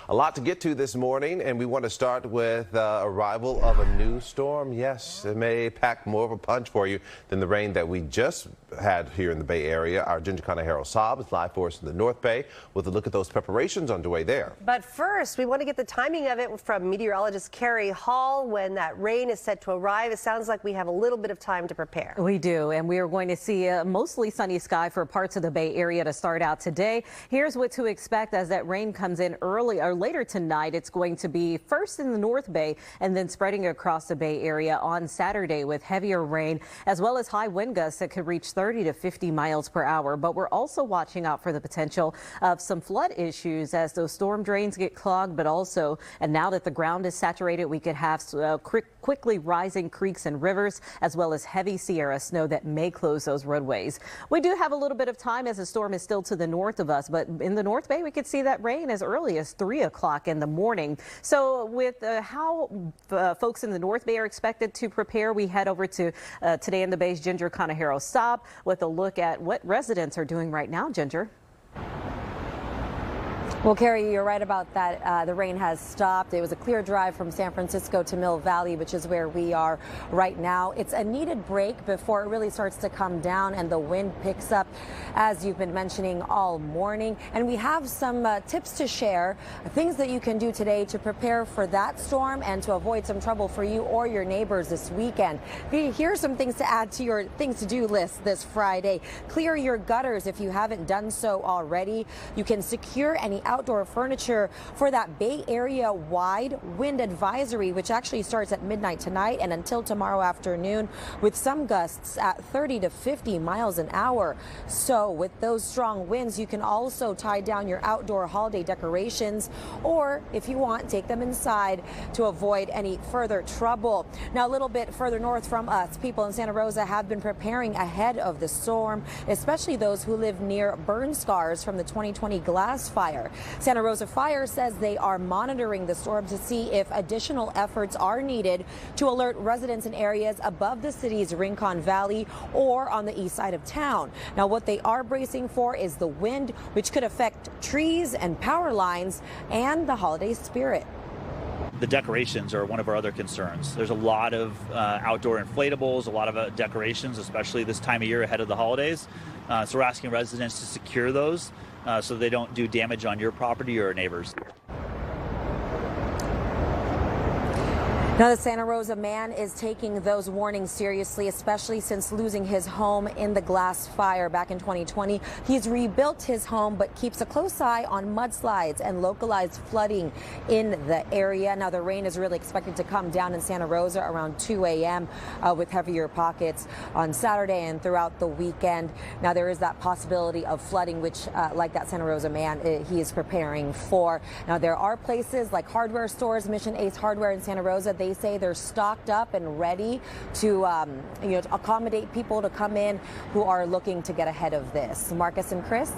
A lot to get to this morning, and we want to start with arrival of a new storm. Yes, it may pack more of a punch for you than the rain that we just had here in the Bay Area. Our Ginger Conejero Saab is live for us in the North Bay with a look at those preparations underway there. But first, we want to get the timing of it from meteorologist Kari when that rain is set to arrive. It sounds like we have a little bit of time to prepare. We do, and we are going to see a mostly sunny sky for parts of the Bay Area to start out today. Here's what to expect as that rain comes in early or later tonight. It's going to be first in the North Bay and then spreading across the Bay Area on Saturday with heavier rain as well as high wind gusts that could reach 30 to 50 miles per hour. But we're also watching out for the potential of some flood issues as those storm drains get clogged, but also, and now that the ground is saturated, we could have quickly rising creeks and rivers as well as heavy Sierra snow that may close those roadways. We do have a little bit of time as the storm is still to the north of us, but in the North Bay we could see that rain as early as 3 o'clock in the morning. So with how folks in the North Bay are expected to prepare, we head over to Today in the Bay's Ginger Conejero Saab with a look at what residents are doing right now. Ginger. Well, Kari, you're right about that. The rain has stopped. It was a clear drive from San Francisco to Mill Valley, which is where we are right now. It's a needed break before it really starts to come down and the wind picks up, as you've been mentioning all morning. And we have some tips to share, things that you can do today to prepare for that storm and to avoid some trouble for you or your neighbors this weekend. Here's some things to add to your things to do list this Friday. Clear your gutters if you haven't done so already. You can secure any outdoor furniture for that Bay Area wide wind advisory, which actually starts at midnight tonight and until tomorrow afternoon, with some gusts at 30 to 50 miles an hour. So with those strong winds, you can also tie down your outdoor holiday decorations, or if you want, take them inside to avoid any further trouble. Now, a little bit further north from us, people in Santa Rosa have been preparing ahead of the storm, especially those who live near burn scars from the 2020 glass fire. Santa Rosa Fire says they are monitoring the storm to see if additional efforts are needed to alert residents in areas above the city's Rincon Valley or on the east side of town. Now, what they are bracing for is the wind, which could affect trees and power lines and the holiday spirit. The decorations are one of our other concerns. There's a lot of outdoor inflatables, a lot of decorations, especially this time of year ahead of the holidays. So we're asking residents to secure those so they don't do damage on your property or neighbors. Now, the Santa Rosa man is taking those warnings seriously, especially since losing his home in the glass fire back in 2020. He's rebuilt his home, but keeps a close eye on mudslides and localized flooding in the area. Now, the rain is really expected to come down in Santa Rosa around 2 a.m. With heavier pockets on Saturday and throughout the weekend. Now, there is that possibility of flooding, which, like that Santa Rosa man, he is preparing for. Now, there are places like hardware stores, Mission Ace Hardware in Santa Rosa. They say they're stocked up and ready to accommodate people to come in who are looking to get ahead of this. Marcus and Chris.